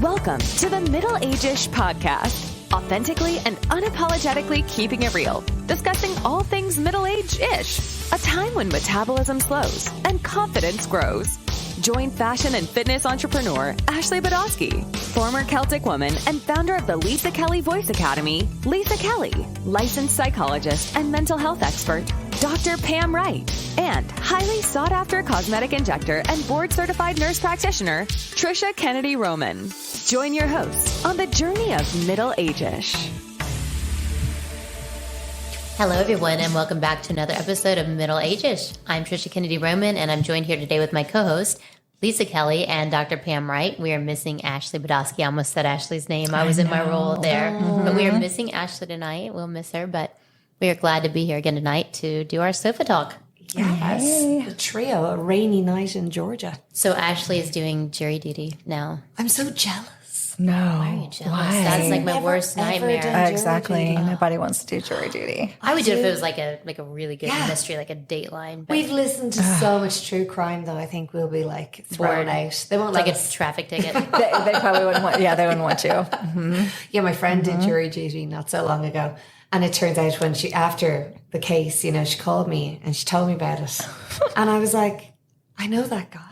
Welcome to the AGEish podcast, authentically and unapologetically keeping it real, discussing all things middle-age-ish, a time when metabolism slows and confidence grows. Join fashion and fitness entrepreneur Ashley Badowski, former Celtic woman and founder of the Lisa Kelly Voice Academy, Lisa Kelly, licensed psychologist and mental health expert, Dr. Pam Wright, and highly sought-after cosmetic injector and board-certified nurse practitioner, Trisha Kennedy-Roman. Join your hosts on the journey of middle-age-ish. Hello, everyone, and welcome back to another episode of Middle-Age-ish. I'm Trisha Kennedy-Roman, and I'm joined here today with my co-host, Lisa Kelly and Dr. Pam Wright. We are missing Ashley Badowski. I almost said Ashley's name. I was in my role there. But we are missing Ashley tonight. We'll miss her, but we are glad to be here again tonight to do our sofa talk. Yes, the trio, a rainy night in Georgia. So Ashley is doing jury duty now. I'm so jealous. No. Why are you jealous? Why? That's like my worst nightmare. Exactly. Nobody wants to do jury duty. I would do it if it was like a really good mystery, like a Dateline. But We've listened to so much true crime, though. I think we'll be like thrown out. They won't like let a us. traffic ticket. They probably wouldn't want. Yeah, they wouldn't want to. Mm-hmm. Yeah, my friend did jury duty not so long ago, and it turns out when she after the case, you know, she called me and she told me about it, and I was like, I know that guy.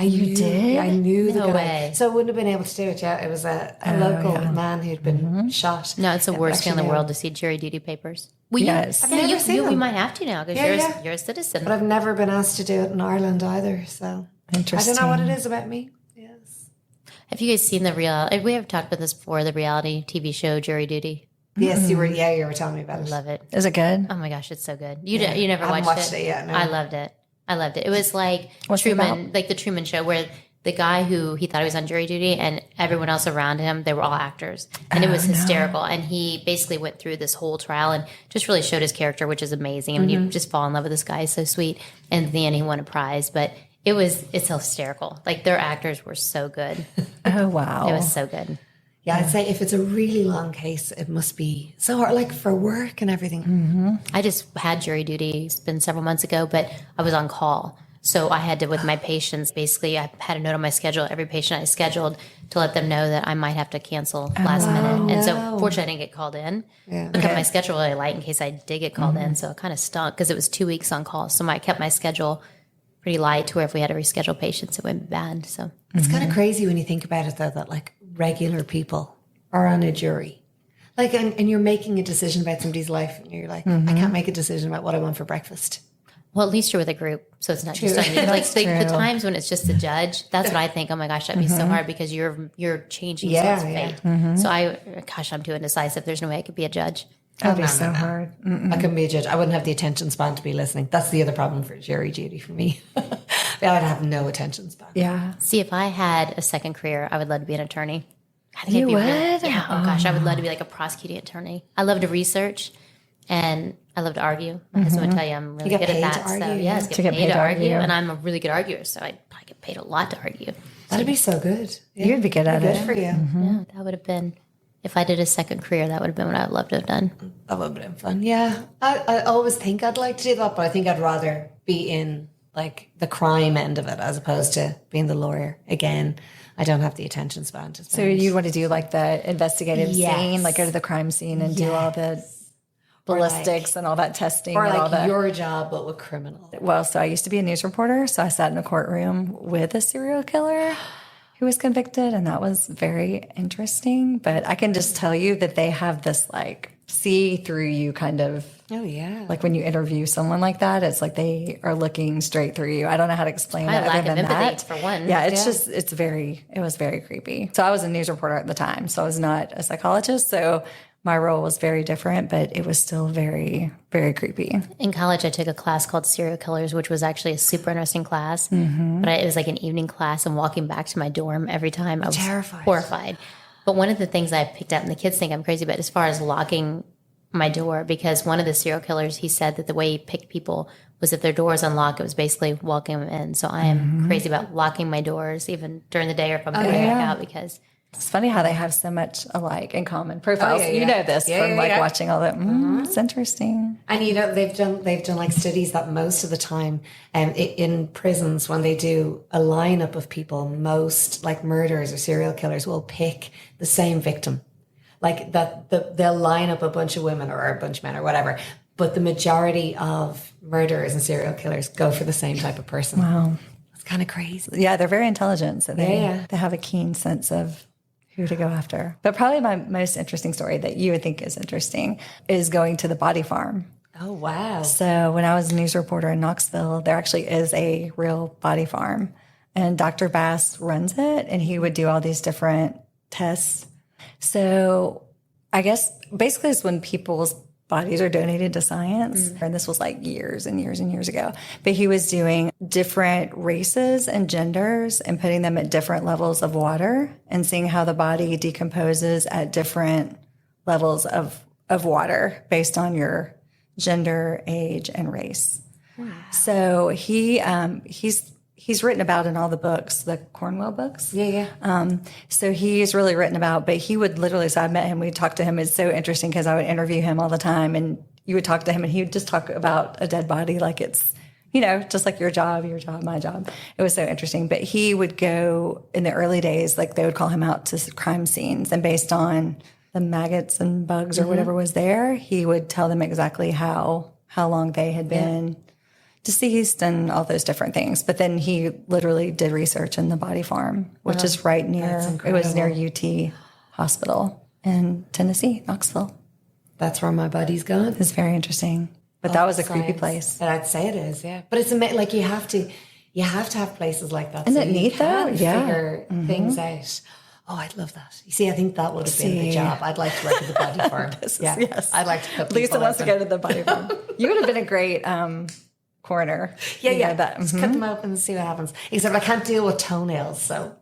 You did? I knew the No guy. way. So I wouldn't have been able to do it. Yeah, it was a local man who'd been shot. No, it's the worst thing in the Actually, world to see jury duty papers. Well, Yes. I've never seen we them. might have to now because Yeah. you're a citizen. But I've never been asked to do it in Ireland either. So Interesting. I don't know what it is about me. Yes. Have you guys seen we have talked about this before, the reality TV show Jury Duty? Yes, you were telling me about I it. love it. Is it good? Oh my gosh, it's so good. You never I haven't watched watched it yet, no. I loved it. It was like What's it Truman, about? like the Truman Show, where the guy who he thought he was on jury duty and everyone else around him, they were all actors. And it was hysterical. And he basically went through this whole trial and just really showed his character, which is amazing. I mean, you just fall in love with this guy. He's so sweet. And at the end, he won a prize. But it's hysterical. Like their actors were so good. Oh, wow. It was so good. Yeah, I'd say if it's a really long case, it must be so hard, like for work and everything. I just had jury duty. It's been several months ago, but I was on call. So I had to, with my patients, basically, I had a note on my schedule, every patient I scheduled, to let them know that I might have to cancel last minute. And so fortunately, I didn't get called in. Yeah. I kept my schedule really light in case I did get called in. So it kind of stunk because it was 2 weeks on call. So I kept my schedule pretty light to where if we had to reschedule patients, it went bad. So It's kind of crazy when you think about it, though, that like regular people are on a jury. Like, and you're making a decision about somebody's life, and you're like, I can't make a decision about what I want for breakfast. well, at least you're with a group, so it's not just on you. Like the times when it's just a judge, that's what I think. Oh my gosh, that'd be so hard because you're changing someone's fate. So I'm too indecisive. There's no way I could be a judge. That'd be so hard. I couldn't be a judge. I wouldn't have the attention span to be listening. That's the other problem for jury duty for me. I'd have no attention span. Yeah. See, if I had a second career, I would love to be an attorney. I think You it'd be would? yeah. Oh gosh, I would love to be like a prosecuting attorney. I love to research, and I love to argue. My husband would tell you I'm really get good at paid that. to argue, So yeah. yes, To get paid to argue. and I'm a really good arguer, so I'd probably get paid a lot to argue. That'd be so good. Yeah. You'd be good at Good it. for you. Yeah, that would have been. If I did a second career, that would have been what I would love to have done. That would have been fun. Yeah. I always think I'd like to do that, but I think I'd rather be in like the crime end of it as opposed to being the lawyer. Again, I don't have the attention span to So spend. you'd want to do like the investigative Yes. scene, like go to the crime scene and do all the ballistics and all that testing or and all like that. your job, but with criminals. Well, so I used to be a news reporter, so I sat in a courtroom with a serial killer who was convicted, and that was very interesting. But I can just tell you that they have this like see through you kind of. Oh, yeah. Like when you interview someone like that, it's like they are looking straight through you. I don't know how to explain it I lack other of than empathy, that. for one. Yeah, it was very creepy. So I was a news reporter at the time, so I was not a psychologist. So my role was very different, but it was still very, very creepy. In college, I took a class called Serial Killers, which was actually a super interesting class. But it was like an evening class, and walking back to my dorm every time, I was Terrified. horrified. But one of the things I picked up, and the kids think I'm crazy about, as far as locking my door, because one of the serial killers, he said that the way he picked people was if their door is unlocked, it was basically walking them in. So I am crazy about locking my doors, even during the day or if I'm going back out, because It's funny how they have so much alike in common profiles. yeah. You know this from watching all that. It's interesting. And they've done like studies that most of the time, in prisons when they do a lineup of people, most like murderers or serial killers will pick the same victim, like that they'll line up a bunch of women or a bunch of men or whatever, but the majority of murderers and serial killers go for the same type of person. Wow, it's kind of crazy. Yeah, they're very intelligent, so they have a keen sense of who to go after. But probably my most interesting story that you would think is interesting is going to the body farm. Oh, wow. So when I was a news reporter in Knoxville, there actually is a real body farm. And Dr. Bass runs it, and he would do all these different tests. So I guess basically it's when people's bodies are donated to science. And this was like years and years and years ago. But he was doing different races and genders and putting them at different levels of water and seeing how the body decomposes at different levels of water based on your gender, age, and race. Wow. So he's written about in all the books, the Cornwell books. So he's really written about, but he would literally, so I met him, we'd talk to him. It's so interesting because I would interview him all the time and you would talk to him and he would just talk about a dead body like it's, just like your job, my job. It was so interesting. But he would go in the early days, like they would call him out to crime scenes and based on the maggots and bugs or whatever was there, he would tell them exactly how long they had been deceased and all those different things. But then he literally did research in the body farm, which is right near, it was near UT Hospital in Tennessee, Knoxville. That's where my buddy's gone. It's very interesting. But that was a creepy place. I'd say it is, yeah. But it's like you have to have places like that. Isn't it neat though? Yeah. Figure things out. Oh, I'd love that. You see, I think that would have been the job. I'd like to work at the body farm. Yes. I'd like to cut Lisa wants to go to the body farm. You would have been a great coroner. Just cut them open and see what happens. Except I can't deal with toenails, so.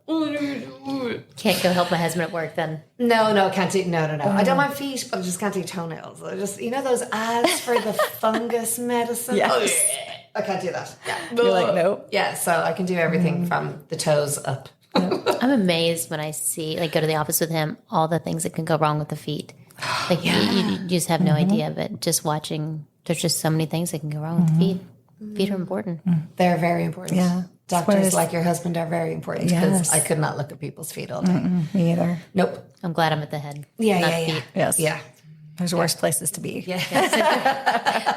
Can't go help my husband at work then. No, I can't do, no. I don't mind feet, but I just can't do toenails. I just, those ads for the fungus medicine? Yes. Oh, yeah. I can't do that. Yeah. You're like, nope. Yeah, so I can do everything from the toes up. I'm amazed when I see, go to the office with him, all the things that can go wrong with the feet. You just have no idea, but just watching, there's just so many things that can go wrong with the feet. Feet are important. They're very important. Yeah. Doctors like your husband are very important because I could not look at people's feet all day. Me either. Nope. I'm glad I'm at the head. Yeah. Yes. Yeah. There's worse places to be. Yeah.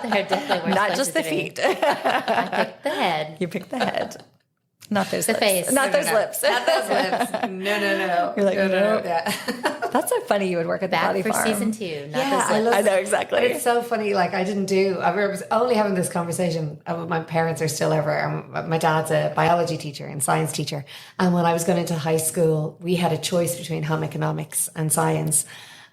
They're definitely worse. Not just the places to be. feet. I picked the head. You pick the head. Not those The lips. face. Not those lips. Not those lips. No. You're like, no. Yeah. That's so funny you would work at the Back body for farm. season 2. Not Yeah, those lips. I know exactly. But it's so funny. I was only having this conversation. My parents are still over. My dad's a biology teacher and science teacher. And when I was going into high school, we had a choice between home economics and science.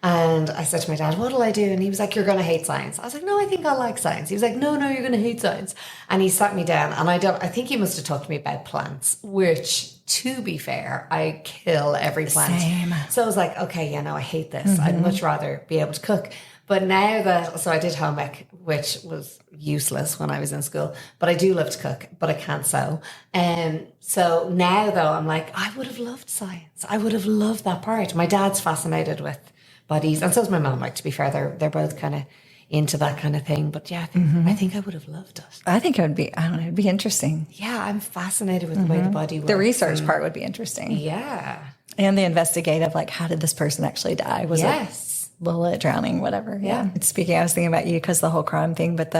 And I said to my dad, what'll I do? And he was like, you're going to hate science. I was like, no, I think I like science. He was like, no, you're going to hate science. And he sat me down and I think he must have talked to me about plants, which to be fair, I kill every plant. Same. So I was like, okay, I hate this. I'd much rather be able to cook. But now so I did home ec, which was useless when I was in school, but I do love to cook, but I can't sew. So now though, I'm like, I would have loved science. I would have loved that part. My dad's fascinated with bodies, and so is my mom. To be fair, they're both kind of into that kind of thing. But yeah, I think I would have loved it. I think it would be, it'd be interesting. Yeah, I'm fascinated with the way the body works. The research part would be interesting. Yeah. And the investigative, how did this person actually die? Was it bullet, drowning, whatever? Yeah. Speaking, I was thinking about you because the whole crime thing, but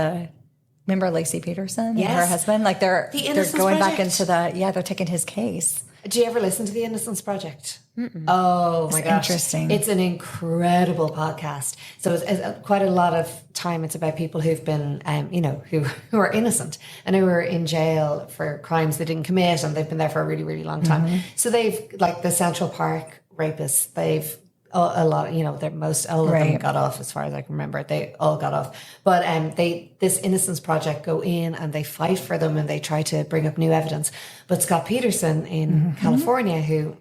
remember Lacey Peterson and her husband? They're going back into they're taking his case. Do you ever listen to the Innocence Project? Oh my gosh. Interesting. It's an incredible podcast. So it's quite a lot of time it's about people who've been, who are innocent and who are in jail for crimes they didn't commit and they've been there for a really, really long time. So they've, the Central Park rapists, they've a lot, all of them got off as far as I can remember. They all got off. But this Innocence Project go in and they fight for them and they try to bring up new evidence. But Scott Peterson in California, who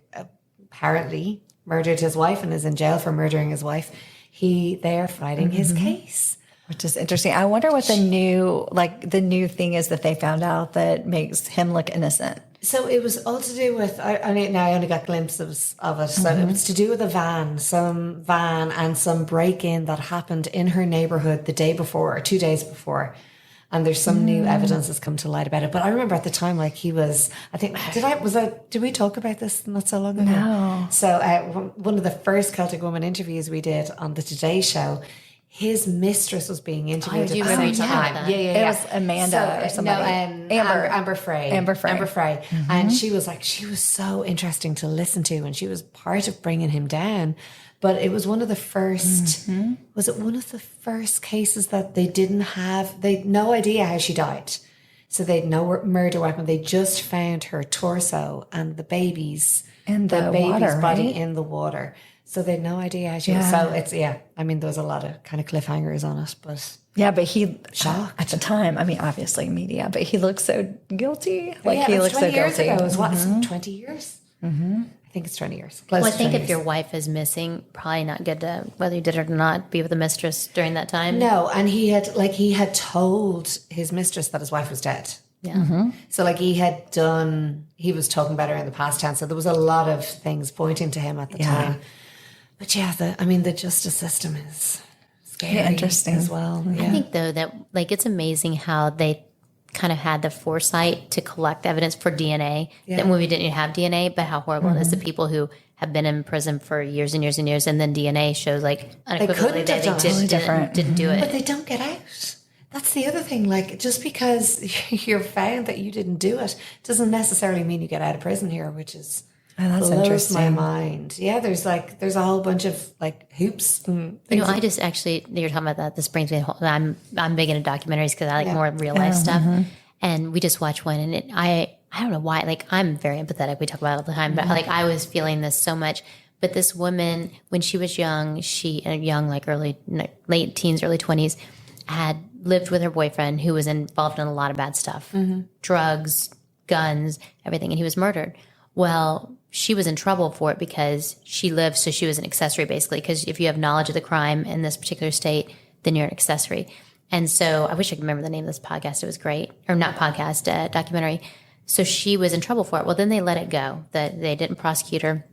apparently murdered his wife and is in jail for murdering his wife, they are fighting his case. Which is interesting. I wonder what the new thing is that they found out that makes him look innocent. So it was all to do with, I only got glimpses of it. So it was to do with some van and some break-in that happened in her neighborhood the day before or 2 days before. And there's some new evidence that's come to light about it. But I remember at the time, like he was, I think, did we talk about this not so long ago? No. So one of the first Celtic Woman interviews we did on the Today Show, his mistress was being interviewed at the same time. Yeah. It was Amanda or somebody. Amber Frey. Amber Frey. And she was so interesting to listen to, and she was part of bringing him down. But it was one of the first, was it one of the first cases that they'd no idea how she died. So they'd no murder weapon. They just found her torso and the baby's water, body right? in the water. So they had no idea how she was. So it's, I mean, there was a lot of kind of cliffhangers on it, but. Yeah, but he, shocked. at the time, I mean, obviously media, but he looked so guilty. Like he looked so 20 years guilty. ago. It was what, 20 years? Mm-hmm. I think it's 20 years. Well, I think if your wife is missing, probably not good to, whether you did it or not, be with a mistress during that time. No, and he had told his mistress that his wife was dead. Yeah. So like he was talking about her in the past tense. So there was a lot of things pointing to him at the time. But the justice system is scary, interesting as well. Yeah. I think though that like it's amazing how they kind of had the foresight to collect evidence for DNA that when we didn't even have DNA, but how horrible it is to people who have been in prison for years and years and years, and then DNA shows like unequivocally couldn't have done it. didn't do it. But they don't get out. That's the other thing. Like, just because you're found that you didn't do it doesn't necessarily mean you get out of prison here, which is that's blows interesting. my mind. Yeah, there's a whole bunch of like hoops. And things. I just actually, you're talking about that. This brings me. I'm big into documentaries because I like more real life stuff. And we just watched one, and I don't know why. Like, I'm very empathetic. We talk about it all the time, but like I was feeling this so much. But this woman, when she was young, like late teens, early 20s, had lived with her boyfriend who was involved in a lot of bad stuff, drugs, guns, everything, and he was murdered. Well, she was in trouble for it because she lived, so she was an accessory basically, because if you have knowledge of the crime in this particular state, then you're an accessory. And so I wish I could remember the name of this podcast. It was great. Or not podcast, documentary. So she was in trouble for it. Well, then they let it go. They didn't prosecute her.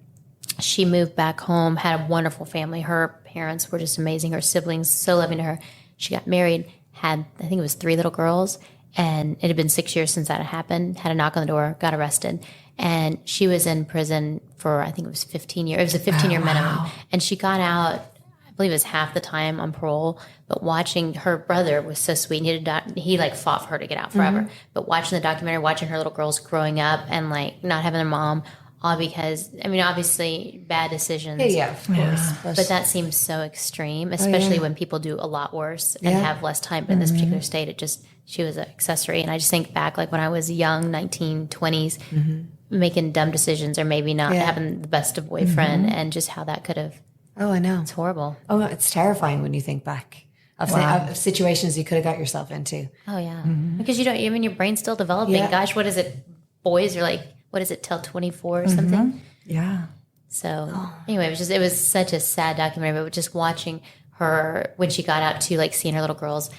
She moved back home, had a wonderful family. Her parents were just amazing. Her siblings, so loving to her. She got married, had, I think it was 3 little girls. And it had been 6 years since that had happened. Had a knock on the door, got arrested. And she was in prison for, I think it was 15 years. It was a 15-year minimum. And she got out, I believe it was half the time on parole. But watching her brother was so sweet. And he like fought for her to get out forever. But watching the documentary, watching her little girls growing up and like not having their mom, all because, I mean, obviously bad decisions. Yeah, of course. But that seems so extreme, especially when people do a lot worse and have less time. But in this particular state, she was an accessory. And I just think back, like when I was young, 19, 20s, making dumb decisions or maybe not having the best of boyfriend and just how that could have. Oh, I know. It's horrible. Oh, it's terrifying when you think back of situations you could have got yourself into. Oh, yeah. Because your brain's still developing. Yeah. Gosh, what is it? Boys are like, what is it, till 24 or something? Yeah. So anyway, it was such a sad documentary, but just watching her when she got out to like seeing her little girls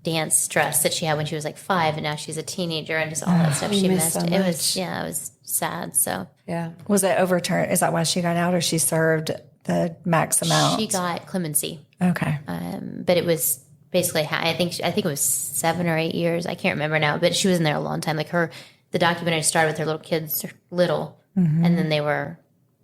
dance dress that she had when she was like 5 and now she's a teenager and just all that stuff she missed. So it was sad. So yeah. Was it overturned? Is that why she got out, or she served the max amount? she got clemency. Okay. But it was basically, I think it was 7 or 8 years. I can't remember now, but she was in there a long time. Like the documentary started with her little kids, and then they were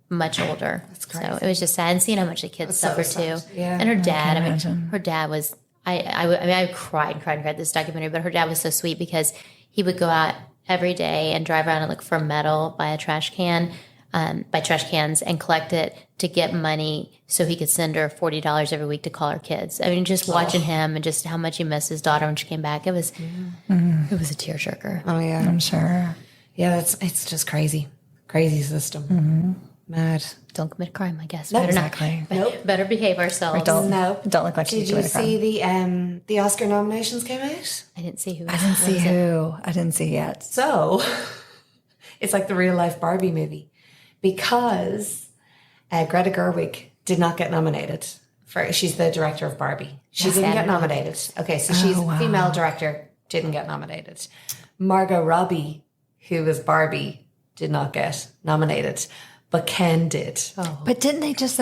much older. That's crazy. So it was just sad, and seeing how much the kids suffered too. Yeah. And her dad, her dad was, I cried this documentary, but her dad was so sweet because he would go out every day and drive around and look for metal by trash cans and collect it to get money so he could send her $40 every week to call her kids. I mean, just watching him and just how much he missed his daughter when she came back, it was a tearjerker. Oh yeah, I'm sure. Yeah, it's just crazy system. Mad. Don't commit a crime, I guess. Nope. Exactly. Better behave ourselves. Don't No. look like Did you you committed a crime. see the Oscar nominations came out? I didn't see who. I didn't see yet. So it's like the real life Barbie movie because Greta Gerwig did not get nominated. She's the director of Barbie. She didn't get nominated. Okay, so she's a female director, didn't get nominated. Margot Robbie, who was Barbie, did not get nominated, but Ken did. But didn't they just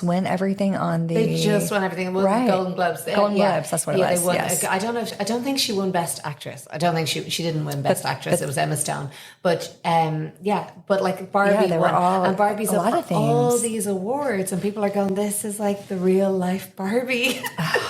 win everything on the... They just won everything. Well, Right. Golden Globes. Golden Globes, that's what it was, They won. yes. I don't think she won Best Actress. I don't think she didn't win Best Actress. It was Emma Stone. But but like Barbie Yeah, they were won. all- And Barbie's a lot up of for all things. these awards, and people are going, this is like the real life Barbie.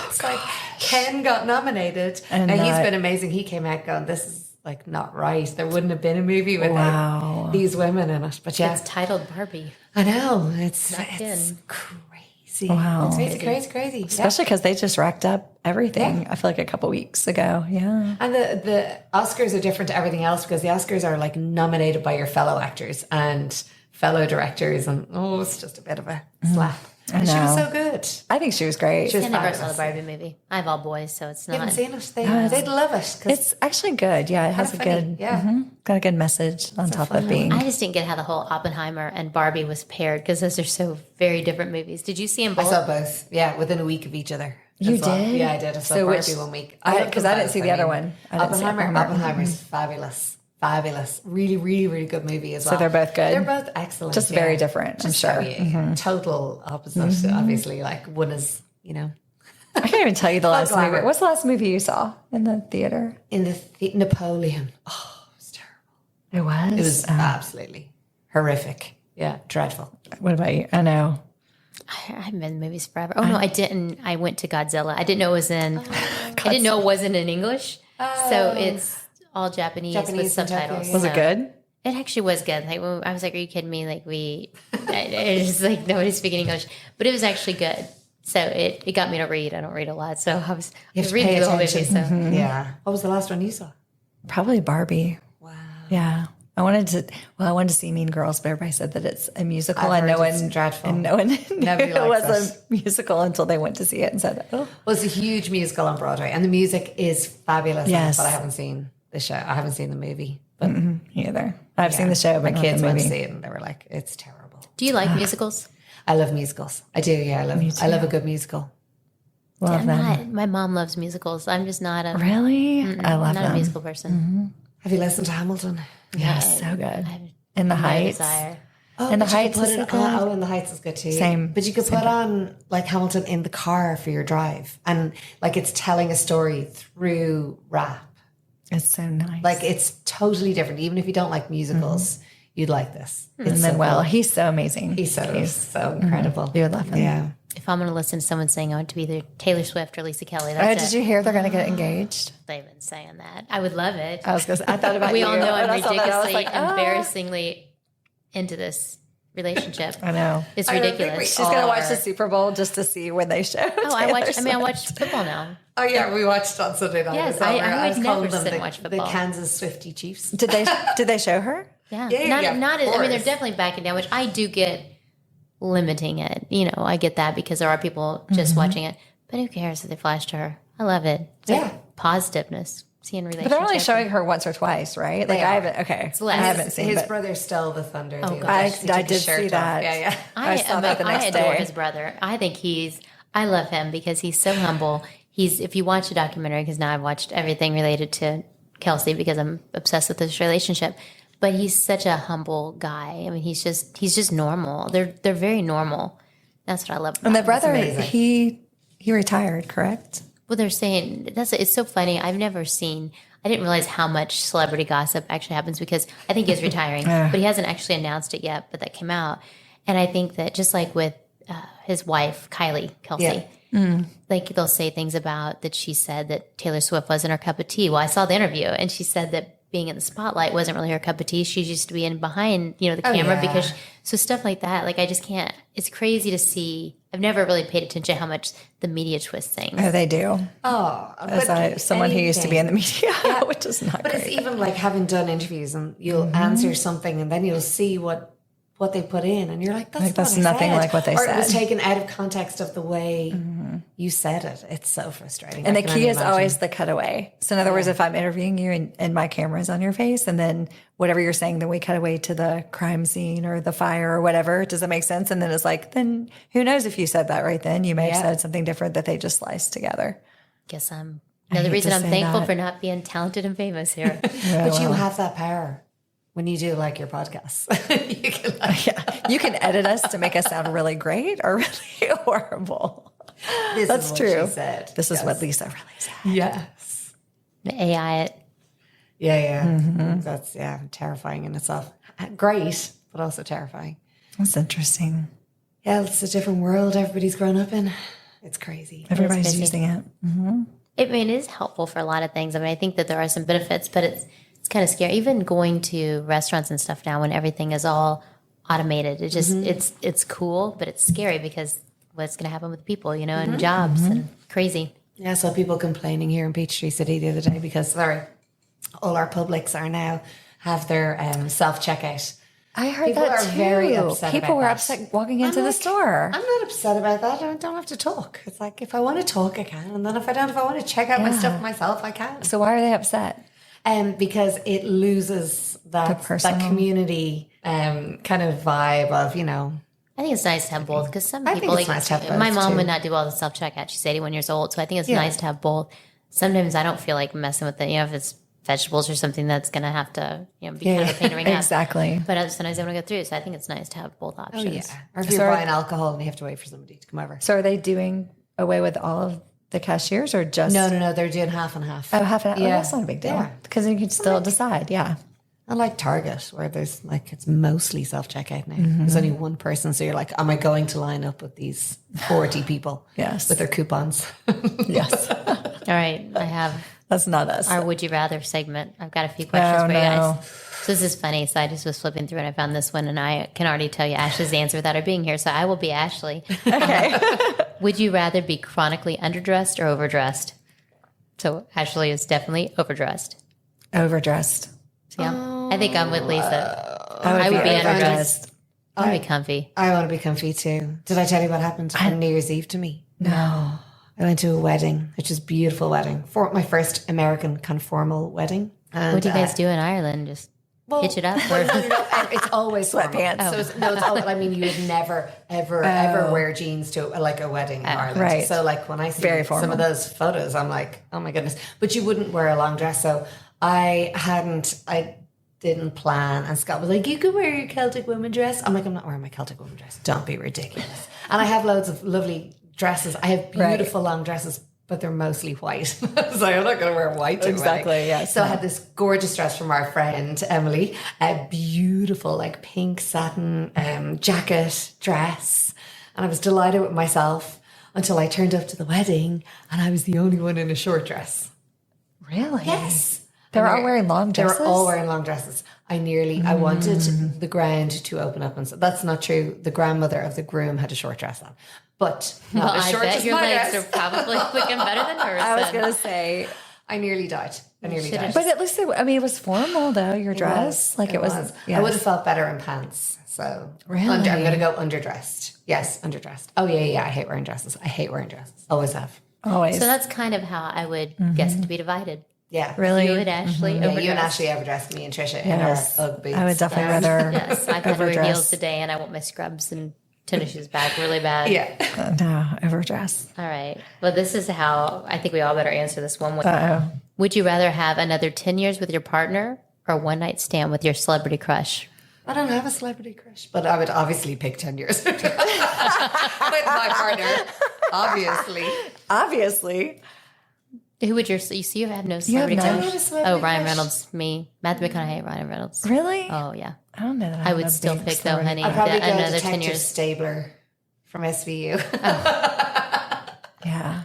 It's like Ken got nominated. And now he's not- been amazing. He came out going, this is like not right. There wouldn't have been a movie without these women in it. But yeah, It's titled Barbie. I know. It's Ken. crazy. Wow. It's crazy. Yeah. Especially because they just racked up everything, I feel like a couple weeks ago. Yeah. And the Oscars are different to everything else because the Oscars are like nominated by your fellow actors and fellow directors, and it's just a bit of a slap. And she was know. so good. I think she was great. She was I never saw fabulous. the Barbie movie. I have all boys, so it's You not. haven't seen it? They'd love it. 'Cause It's actually good. Yeah, it has a funny, good, yeah. got a good message on top of being. I just didn't get how the whole Oppenheimer and Barbie was paired because those are so very different movies. Did you see them I both? saw both. Yeah, within a week of each other. You as well. did? Yeah, I did. I saw So Barbie which- 1 week. because I didn't see the other one. I didn't see Oppenheimer. Oppenheimer's fabulous. Fabulous. Really, really, really good movie as well. So they're both good? They're both excellent. Just very different, I'm Just sure. very, total opposite, obviously. Like one is, I can't even tell you the last glamour. movie. What's the last movie you saw in the theater? in the Napoleon. Oh, it was terrible. It was. It was absolutely horrific. Yeah, dreadful. What about you? I know. I haven't been in movies forever. Oh no, I didn't. I went to Godzilla. I didn't know it was in. I didn't know it wasn't in English. So it's all Japanese with Japanese and subtitles. Tokyo, Was So it good? It actually was good. Like I was like, "Are you kidding me?" Like it's just like nobody's speaking English, but it was actually good. So it got me to read. I don't read a lot, so I was You have to reading pay through the whole movie. attention. So Yeah. What was the last one you saw? Probably Barbie. Wow. Yeah. I wanted to see Mean Girls, but everybody said that it's a musical, I've and no heard it's one dreadful. and no one knew Nobody it was likes a musical until they went to see it and said, "Oh, Well, it's a huge musical on Broadway, and the music is fabulous. Yes. But I haven't seen the show. I haven't seen the movie. But me either." I've seen the show, but my not kids the went to movie. see it, and they were like, "It's terrible." do you like musicals? I love musicals. I do. Yeah, I love a good musical. Love I'm them. not. My mom loves musicals. I'm just not a. Really? I love I'm not a them. musical person. Have you listened to Hamilton? Yes, so good. In the No Heights. desire. Oh, And the but you could Heights put is it so on. good. Oh, and the Heights is good too. Same. But you could put on like Hamilton in the car for your drive, and like it's telling a story through rap. It's so nice. Like it's totally different. Even if you don't like musicals, you'd like this. and It's then, so well, cool. he's so amazing. he's so incredible. You would love him. Yeah. If I'm going to listen to someone saying I want to be either Taylor Swift or Lisa Kelly, Oh, that's did it. you hear they're going to get engaged? They've been saying that. I would love it. I was going to. I thought about We you. all know When I'm I saw that, I was ridiculously, like, oh. embarrassingly into this relationship. I know. It's I don't think ridiculous. She's going to watch the Or- Super Bowl just to see when they show. Oh, I watch football now. Oh yeah, we watched on Sunday night. Yes, It was over. I would was never calling them sit and the, watch the football. Kansas Swiftie Chiefs. Did they show her? Yeah, Yeah, not. of I mean, they're course. definitely backing down, which I do get limiting it. You know, I get that because there are people just watching it. But who cares if they flashed her? I love it. It's Yeah. like positiveness. Seeing But relationships. they're only showing her once or twice, right? Like They I are. haven't. Okay, less. I haven't seen. His But brother stole the thunder. the other God. day. I He took his did shirt see off. that. Yeah, yeah. I saw that the I next adore day. his brother. I think I love him because he's so humble. If you watch the documentary, because now I've watched everything related to Kelsey because I'm obsessed with this relationship. But he's such a humble guy. I mean, he's just normal. They're very normal. That's what I love. And the about him. brother, amazing. he retired, correct? Well, they're saying it's so funny. I didn't realize how much celebrity gossip actually happens because I think he's retiring, but he hasn't actually announced it yet. But that came out, and I think that just like with his wife Kylie Kelsey, like they'll say things about that she said that Taylor Swift wasn't her cup of tea. Well, I saw the interview, and she said that being in the spotlight wasn't really her cup of tea. She used to be in behind, the camera yeah. because so stuff like that. Like I just can't. It's crazy to see. I've never really paid attention to how much the media twists things. Oh, they do. Oh, As someone who used to be in the media, which is not But great. it's even like having done interviews and you'll answer something and then you'll see what they put in and you're like, that's, Like, that's what I nothing said. like what they or it was said. taken out of context of the way you said it. It's so frustrating. And I the can key only is imagine. always the cutaway. So in other words, if I'm interviewing you and my camera is on your face and then whatever you're saying, then we cut away to the crime scene or the fire or whatever. Does that make sense? And then it's like, then who knows if you said that right then? You may have Yeah. said something different that they just sliced together. Guess hate another to reason I'm say thankful that. for not being talented and famous here. But you have that power. when you do like your podcasts. You can You can edit us to make us sound really great or really horrible. this That's is what true. she said. This is what Lisa really said. Yes. The AI it. Yeah. That's terrifying in itself. Great, but also terrifying. That's interesting. Yeah, it's a different world everybody's grown up in. It's crazy. Everybody's busy. using it. I mean, it is helpful for a lot of things. I mean, I think that there are some benefits, but it's kind of scary. Even going to restaurants and stuff now when everything is all automated, it just it's cool, but it's scary because what's going to happen with people, you know, and jobs and crazy. Yeah, I saw people complaining here in Peachtree City the other day because all our Publix are now have their self-checkout. I heard People that are too. very upset People about were that. upset walking into the like, store. I'm not upset about that. I don't have to talk. It's like if I want to talk, I can. And then if I want to check out my stuff myself, I can. So why are they upset? Because it loses that community kind of vibe of, you know. I think it's nice to have both because some I people, think it's nice to have both, my mom too. would not do all the self checkout. She's 81 years old, so I think it's nice to have both. Sometimes I don't feel like messing with it. You know, if it's vegetables or something that's going to have to, you know, be kind of a pain to bring up. Exactly. But sometimes I want to go through, so I think it's nice to have both options. Or if you're buying alcohol and you have to wait for somebody to come over. So are they doing away with all of the cashiers or just? No, they're doing half and half. Oh, half an hour. Yeah. Oh, that's not a big deal because then you can still decide. Yeah. I like Target, where there's like, it's mostly self-checkout now. There's only one person, so you're like, am I going to line up with these 40 people? Yes. With their coupons. Yes. All right, I have That's not us. our Would You Rather segment. I've got a few questions for you no. guys. So this is funny. So I just was flipping through and I found this one, and I can already tell you Ashley's answer without her being here. So I will be Ashley. Okay. Would you rather be chronically underdressed or overdressed? So Ashley is definitely overdressed. Overdressed. So yeah, I think I'm with Lisa. I would be overdressed. I want to be comfy. I want to be comfy too. Did I tell you what happened on New Year's Eve to me? No. I went to a wedding, which is a beautiful wedding, for my first American conformal wedding. And, What do you guys do in Ireland? Just hitch it up? Or? It's always Sweatpants. formal. So it's always, I mean, you would never, ever wear jeans to like a wedding in Ireland. right. So like when I see Very some formal. of those photos, I'm like, oh my goodness. But you wouldn't wear a long dress. So I didn't plan. And Scott was like, you could wear your Celtic woman dress. I'm like, I'm not wearing my Celtic woman dress. Don't be ridiculous. And I have loads of lovely dresses. I have beautiful long dresses, but they're mostly white. So I'm not going to wear white to a Exactly, wedding. yes. So I had this gorgeous dress from our friend Emily, a beautiful like pink satin jacket dress. And I was delighted with myself until I turned up to the wedding and I was the only one in a short dress. Really? Yes. They're all wearing long dresses? They were all wearing long dresses. I wanted the ground to open up. And so that's not true. The grandmother of the groom had a short dress on. But not as I short bet as your my legs dress. are probably looking better than hers. I was then. going to say. I nearly died. But But at least, it was formal though, your dress. It was. Yes. I would have felt better in pants. So Really? I'm going to go underdressed. Yes, underdressed. Oh, yeah. I hate wearing dresses. Always have. Always. So that's kind of how I would guess it to be divided. Yeah. Really? You would Ashley Yeah, overdressed. you and Ashley overdressed me and Trisha Yes. in our Ugg boots. I would definitely rather Yes, I've had to wear overdress. heels today, and I want my scrubs and tennis shoes back really bad. Yeah. No, overdress. All right. Well, this is how I think we all better answer this one. Uh-oh. Would you rather have another 10 years with your partner or one night stand with your celebrity crush? I don't have a celebrity crush, but I would obviously pick 10 years with my partner. Obviously. Who would you see? You have no celebrity none? crush? I have a celebrity Oh, Ryan crush. Reynolds, me. Matthew McConaughey, Ryan Reynolds. Really? Oh, yeah. I don't know that I would still pick, though, honey, I'd probably go another 10 Detective years. Stabler from SVU. Yeah.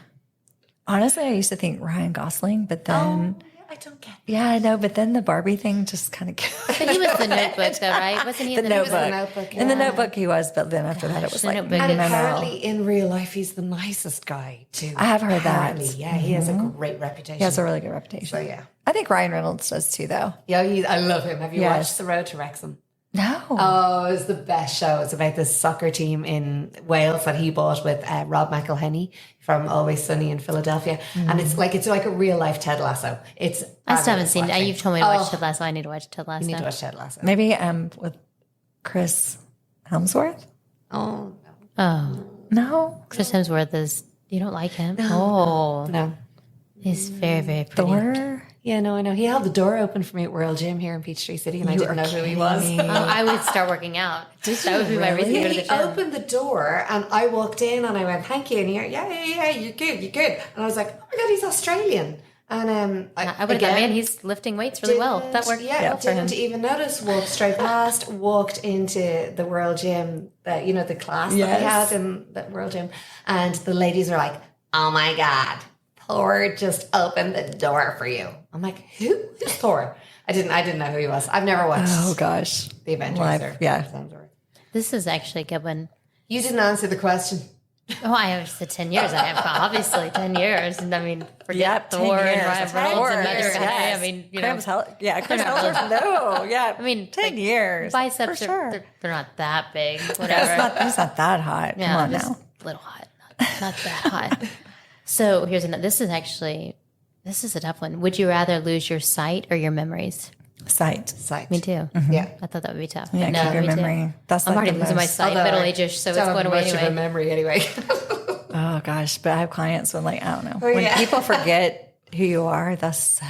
Honestly, I used to think Ryan Gosling, but then, I don't get yeah, I know, but then the Barbie thing just kind of But he was the Notebook, though, right? Wasn't he the in Notebook. The Notebook, In the yeah. Notebook, he was, but then after that, it was The like, Notebook no, And is- no, apparently in real life, he's the nicest guy, too. I have heard that. Apparently, yeah, he has a great reputation. He has a really good reputation. So, yeah. I think Ryan Reynolds does too, though. Yeah, I love him. Have you Yes. watched The Road to Wrexham? No. Oh, it was the best show. It's about this soccer team in Wales that he bought with Rob McElhenney from Always Sunny in Philadelphia. And it's like a real life Ted Lasso. I still haven't seen it. watching. You've told me to watch Ted Lasso. I need to watch Ted Lasso. You need to watch Ted Lasso. Maybe with Chris Hemsworth? Oh, Oh, No. Chris Hemsworth is, you don't like him? Oh, no. he's very, very pretty. Thor? Yeah, no, I know. He held the door open for me at World Gym here in Peachtree City, and I didn't know who he was. I would start working out. That would be my reason to go to the He gym. opened the door, and I walked in, and I went, "Thank you." And he went, "Yeah, you're good, you're good." And I was like, "Oh my god, he's Australian." And I would have thought, man, he's lifting weights really well. That worked well for him. Didn't even notice. Walked straight past. Walked into the World Gym. The class that he had in the World Gym, and the ladies are like, "Oh my god, Thor just opened the door for you." I'm like, who's Thor? I didn't know who he was. I've never watched. Oh gosh, the Avengers. This is actually a good one. You didn't answer the question. Oh, I have said 10 years. I have obviously 10 years. And I mean, forget Thor and Ryan Reynolds and Mother Guy. I mean, Chris Hemsworth. No, yeah. I mean, 10 years. Biceps sure. they're not that big. Whatever. He's not that hot. Yeah, Come on just now. a little hot. Not that hot. So here's another. This is a tough one. Would you rather lose your sight or your memories? Sight. Me too. Mm-hmm. Yeah. I thought that would be tough. Yeah, No, keep your me too. memory. That's I'm like already losing my sight, middle-aged, so it's going away much anyway. of a memory anyway. Oh gosh, but I have clients when I don't know. When people forget who you are, that's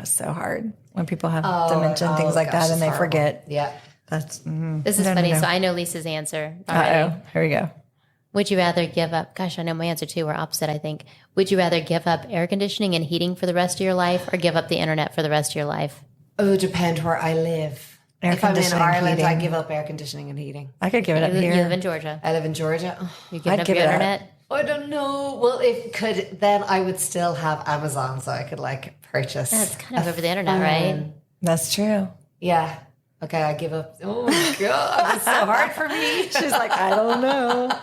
so hard. When people have dementia and things like that and they forget. Yeah. That's This is funny. So I know Lisa's answer already. Here we go. Would you rather give up? Gosh, I know my answer too. We're opposite, I think. Would you rather give up air conditioning and heating for the rest of your life or give up the internet for the rest of your life? Oh, depend where I live. If I'm in Ireland, I give up air conditioning and heating. I could give it up You here. live in Georgia. I live in Georgia. Oh, You give I'd up give your it up. internet? I don't know. Well, then I would still have Amazon, so I could purchase. That's kind of over the internet, right? That's true. Yeah. Okay, I give up. Oh my god, it's so hard for me. She's like, I don't know.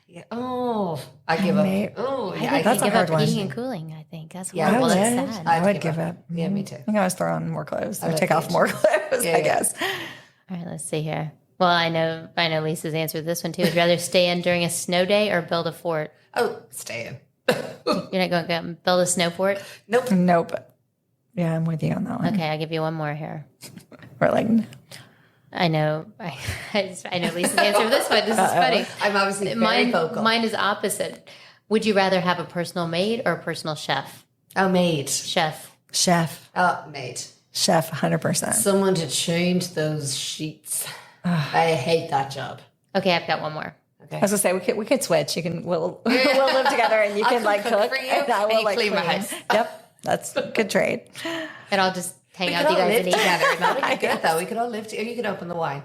Yeah. Oh, I give up. Oh, yeah. I That's think a give hard up one. heating and cooling, I think. That's Yeah, horrible. I That's would. sad. I would give up. Yeah, me too. I think I was throwing on more clothes or like take off it. more clothes, I guess. All right, let's see here. Well, I know Lisa's answer to this one too. Would you rather stay in during a snow day or build a fort? Oh, stay in. You're not going to go and build a snow fort? Nope. Yeah, I'm with you on that one. Okay, I'll give you one more here. We're like, no. I know Lisa's answer to this, but this is funny. I'm obviously very vocal. Mine is opposite. Would you rather have a personal maid or a personal chef? Oh, maid. Chef. Oh, maid. Chef, 100%. Someone to change those sheets. I hate that job. Okay, I've got one more. Okay. I was gonna say we could switch. We'll live together, and you can cook for you, and I and will you clean my house. Yep, that's a good trade. And I'll just hang We out could with you all guys live and eat. together. That would be good, though. We could all live together. You could open the wine.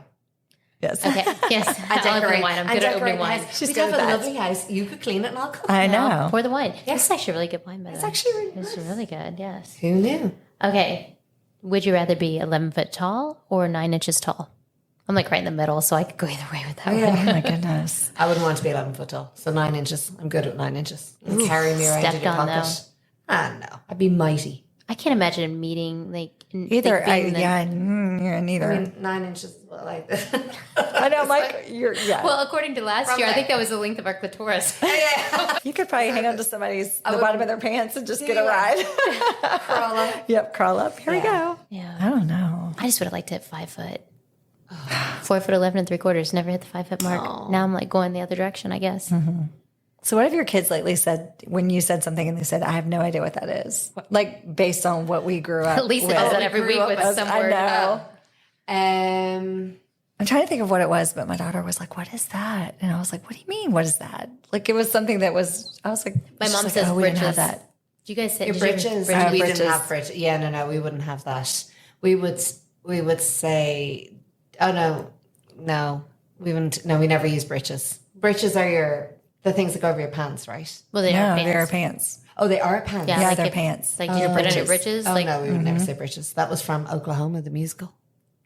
Yes. Okay, yes. I'll open wine. I'm good at opening wine. She's We'd good have at a that. lovely house. You could clean it and I'll cook. I I'll know. pour the wine. This is actually really good wine, by the way. It's actually really It's nice. really good, yes. Who knew? Okay. Would you rather be 11 foot tall or 9 inches tall? I'm like right in the middle, so I could go either way with that one. Oh my goodness. I wouldn't want to be 11 foot tall. So 9 inches. I'm good at 9 inches. And carry me around in stepped your on, pocket. No. I'd be mighty. I can't imagine a meeting Either, neither. I mean, 9 inches is what like this. I know, Mike. Well, according to last year, I think that was the length of our clitoris. You could probably hang on to somebody's the bottom of their pants and just get a ride. Crawl up. Yep, crawl up. Here we go. Yeah. I don't know. I just would have liked to hit 5 foot. 4 foot 11 3/4. Never hit the 5 foot mark. Now I'm like going the other direction, I guess. Mm-hmm. So what have your kids lately said when you said something and they said, I have no idea what that is? Like based on what we grew up Lisa with. does that every week with some word. I know. Um, I'm trying to think of what it was, but my daughter was like, what is that? And I was like, what do you mean? What is that? Like it was something that was, I was like, My she's mom like, says oh, we didn't have britches. that. Do you guys say your did you- britches. Britches. We Britches. didn't have britches. Yeah, no, we wouldn't have that. We would say, oh no, we wouldn't. No, we never use britches. Britches are the things that go over your pants, right? Well, they No, are they're pants. pants. Oh, they are pants. Yeah, Yeah, like they're if- pants. Like, did you put it in britches? Oh Like, no, we would never say britches. That was from Oklahoma, the musical.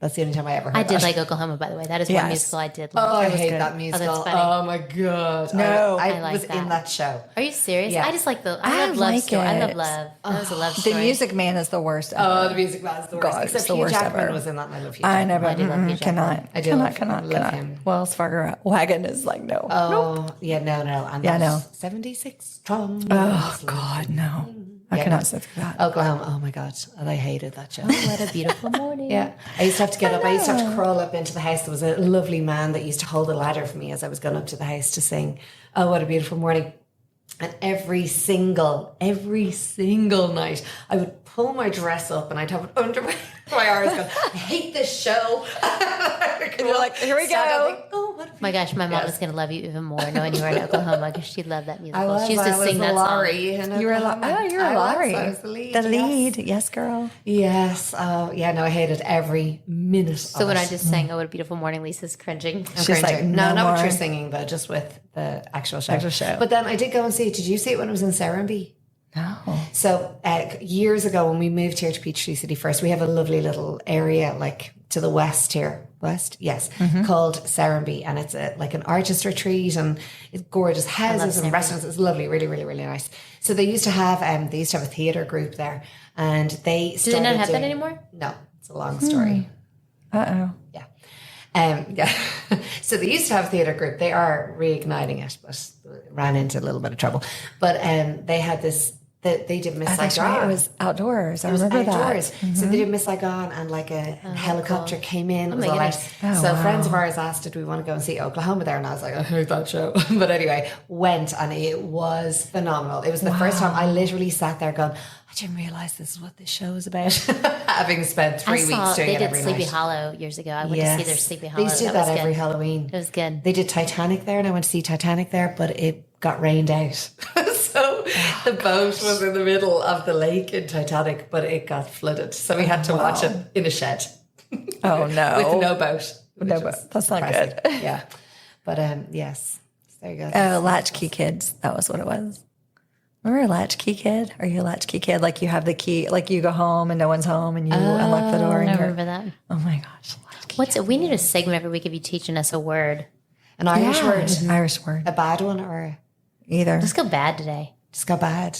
That's the only time I ever heard I did that. like Oklahoma, by the way. That is Yes. one musical I did Oh, like. I hate good. that musical. funny. Oh my god. No. I I like was that. in that show. Are you serious? Yeah. I just like I I love love like story. I love it. love. That was a love The story. Music Man is the worst ever. Oh, the music was the worst. God, Except it's the Hugh worst Jackman ever. was in that. And I love Hugh I Jackman. never I do love Hugh Jackman. I do love him. Wells Fargo wagon is like, no. Oh, yeah, no. And Yeah, that's no. 76 strong. Oh, God, no. I cannot sit through that. Oklahoma. Oh my god, and I hated that show. What a beautiful morning. Yeah, I used to have to get up. I used to have to crawl up into the house. There was a lovely man that used to hold a ladder for me as I was going up to the house to sing. Oh, what a beautiful morning! And every single night, I would pull my dress up and I'd have it under my arms going, I hate this show. And you're like, here we Stand up, go. like, oh, what My gosh, my mom is going to love you even more knowing you were in Oklahoma because she loved that musical. She used I to was sing that Laurie song. in You were Oklahoma. you're I Laurie. was the lead. The yes. lead. Yes, girl. Yes. Oh, yeah, no, I hated every minute So of when it. I just sang "Oh What a Beautiful Morning," Lisa's cringing. I'm She's like, cringing. no not what more. you're singing, but just with the actual show. Actual show. But then I did go and see it. Did you see it when it was in Serenby? No. So years ago when we moved here to Peachtree City first, we have a lovely little area like to the west here. West? Yes. Called Serenby. And it's like an artist retreat and it's gorgeous houses and restaurants. It's lovely, really, really, really nice. So they used to have a theatre group there and they Do started they not have that doing- anymore? No, it's a long story. Uh-oh. Yeah. Yeah. So they used to have a theatre group. They are reigniting it, but ran into a little bit of trouble. But they had this, they did Miss That's Saigon. right. It was outdoors. I It was remember outdoors. that. So they did Miss Saigon and like a helicopter came in. It was my all goodness. right. So friends of ours asked, did we want to go and see Oklahoma there? And I was like, I hate that show. But anyway, went and it was phenomenal. It was the first time I literally sat there going, I didn't realize this is what this show is about. Having spent 3 weeks doing they it did every Sleepy night. Hollow years ago. I went to see their Sleepy Hollow. They used to do was that every good. Halloween. It was good. They did Titanic there, and I went to see Titanic there, but it got rained out. So the boat was in the middle of the lake in Titanic, but it got flooded. So we had to watch it in a shed Oh, no. with no boat. No which boat. was That's not depressing. good. Yeah. But yes. There you go. Oh, latchkey kids. That was what it was. Remember a latchkey kid? Are you a latchkey kid? Like you have the key, like you go home and no one's home and you unlock the door. And I you're, remember that. oh my gosh. Latchkey. We need a segment every week of you teaching us a word. An Irish word. An Irish word. A bad one or Either. Let's go bad today. just go bad?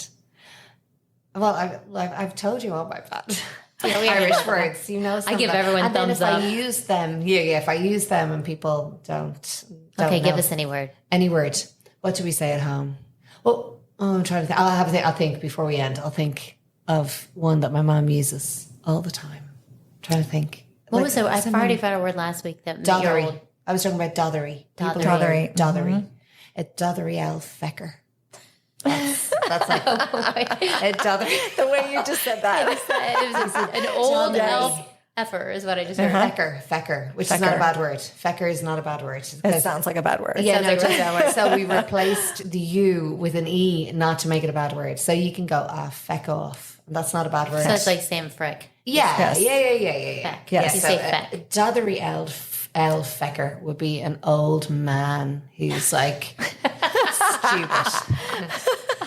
Well, I've told you all my bad. Yeah, we Irish already know that. words, you know. I give some- everyone and then thumbs if up. I use them, if I use them and people don't Okay, give know. us any word. Any word. What do we say at home? Well, I'm trying to think. I'll think before we end. I'll think of one that my mom uses all the time. Trying to think. What was it? I already found a word last week that Dothery. I was talking about dothery. People Dothery. go, Dothery. A dothery elf fecker. That's like a dothery. The way you just said that. It was an old elf effer is what I just heard. Fecker, which is not a bad word. Fecker is not a bad word. It sounds like a bad word. Yeah, sounds like no, totally. So we replaced the U with an E, not to make it a bad word. So you can go, feck off. That's not a bad word. So it's like Sam Frick. yeah, Yes. yeah. Feck. Yes. You So say feck. a dothery elf fecker would be an old man who's like stupid.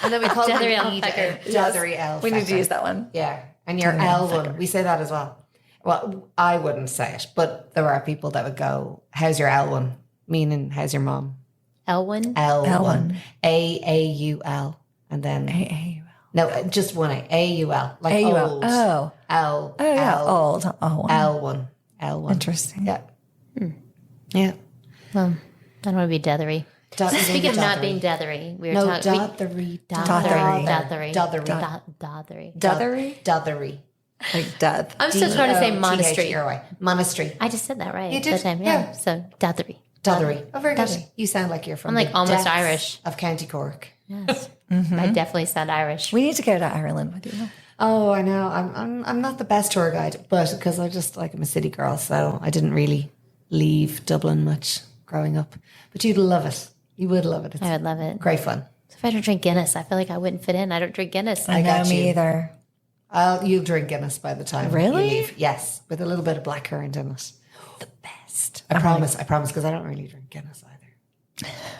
And then we call Dothery them elf fecker. dothery elf We need to fecker. use that one. Yeah. And your L one, we say that as well. Well, I wouldn't say it, but there are people that would go, how's your L one? Meaning, how's your mom? Elwyn. L1. A-A-U-L. And then, A-A-U-L. no, just one A. A-U-L. Like A-U-L. old. Oh. L. Oh, yeah. L. Old. Oh, L1. L1. interesting. Yeah. Yeah. Well, I don't want to be deathery. Speaking of not Dothery. being deathery, we were No, talking. dothery. Dothery. Dothery. Dothery. Dothery. Like death. I'm still trying to say monastery. D-O-T-H-E-R-Y. Monastery. I just said that right. You did? That time. Yeah. So Dothery. Dothery. Oh, very good. Dothery. You sound like you're from I'm like the almost depths Irish. of County Cork. Yes. I definitely sound Irish. We need to go to Ireland with you. Oh, I know. I'm not the best tour guide, but because I'm a city girl, so I didn't really leave Dublin much growing up. But you'd love it. You would love it. It's I would love it. great fun. So if I don't drink Guinness, I feel like I wouldn't fit in. I don't drink Guinness. I know, got me you. either. You'll drink Guinness by the time Really? you leave. Yes, with a little bit of blackcurrant in it. The best. I promise, because I don't really drink Guinness either.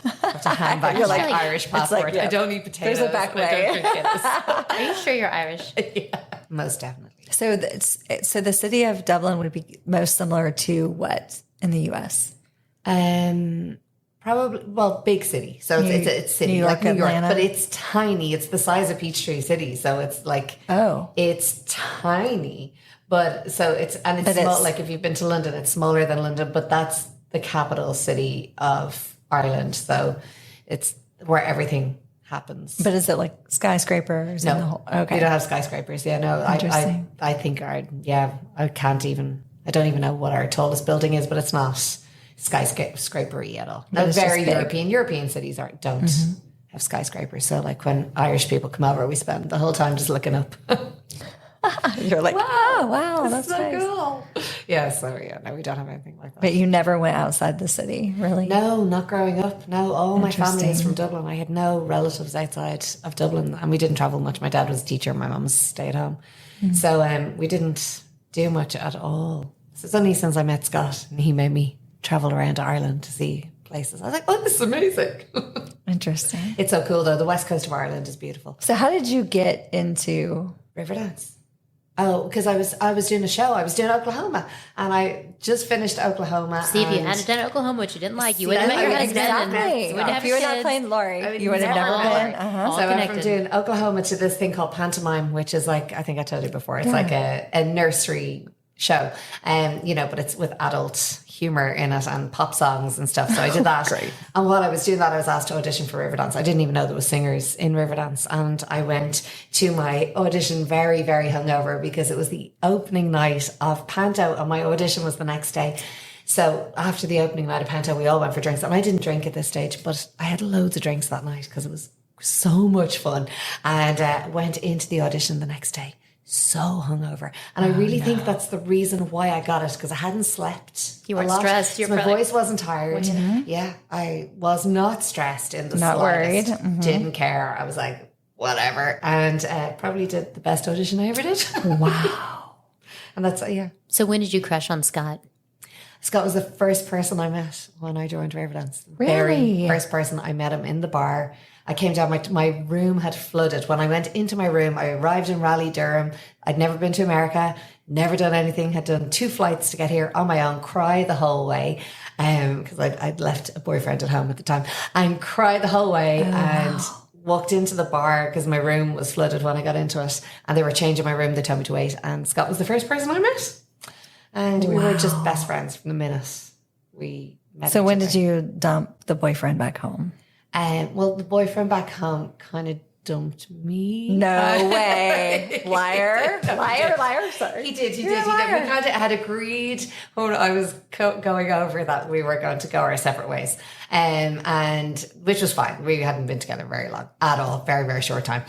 I have to hand back You're my like- Irish passport. yeah. I don't eat potatoes. There's a back I don't way. drink Guinness. Are you sure you're Irish? Most definitely. So, so the city of Dublin would be most similar to what in the U.S.? Probably, well, big city. So it's city, New York, like New York, Atlanta. but it's tiny. It's the size of Peachtree City. So it's like, Oh. it's tiny. But so it's small. it's- Like if you've been to London, it's smaller than London, but that's the capital city of Ireland. So it's where everything happens. But is it like skyscrapers? No, and the whole, okay. we don't have skyscrapers. Yeah, no, Interesting. I think I don't even know what our tallest building is, but it's not skyscrapery at all. No, it's just very big. European. European cities don't of skyscrapers. So like when Irish people come over, we spend the whole time just looking up. You're like, wow, that's so nice. cool. Yeah, so yeah, no, we don't have anything like that. But you never went outside the city, really? No, not growing up. No, all my family is from Dublin. I had no relatives outside of Dublin, and we didn't travel much. My dad was a teacher, my mum was stay at home. So we didn't do much at all. So it's only since I met Scott and he made me travel around Ireland to see places. I was like, oh, this is amazing. Interesting. It's so cool though. The west coast of Ireland is beautiful. So how did you get into Riverdance. Oh, because I was doing a show. I was doing Oklahoma, and I just finished Oklahoma. See, if you hadn't done Oklahoma, which you didn't like, you wouldn't have met your husband. exactly? You wouldn't have If you were not kids. playing Laurie, I mean, you would have never been. All So I went from connected. doing Oklahoma to this thing called pantomime, which is like, I think I told you before, it's like a nursery show, but it's with adult humor in it and pop songs and stuff. So I did that. Great. And while I was doing that, I was asked to audition for Riverdance. I didn't even know there was singers in Riverdance. And I went to my audition very, very hungover because it was the opening night of Panto and my audition was the next day. So after the opening night of Panto, we all went for drinks. And I didn't drink at this stage, but I had loads of drinks that night because it was so much fun. And went into the audition the next day so hungover. And I really think that's the reason why I got it, because I hadn't slept. You weren't a lot. stressed. So You're my probably- voice wasn't tired. Yeah, I was not stressed in the Not slightest. worried. Didn't care. I was like, whatever. And probably did the best audition I ever did. Wow. And that's, yeah. So when did you crush on Scott? Scott was the first person I met when I joined Riverdance. The Really? Very first person. I met him in the bar. I came down, my room had flooded. When I went into my room, I arrived in Raleigh, Durham. I'd never been to America, never done anything, had done 2 flights to get here on my own, cry the whole way. Because I'd left a boyfriend at home at the time, and cried the whole way and walked into the bar because my room was flooded when I got into it. And they were changing my room. They told me to wait. And Scott was the first person I met. And we were just best friends from the minute we met. So each when other. did you dump the boyfriend back home? Well, the boyfriend back home kind of dumped me. No way. Liar. Liar. Sorry. He did. You're a We liar. kind of had agreed when I was going over that we were going to go our separate ways, and which was fine. We hadn't been together very long at all, very, very short time.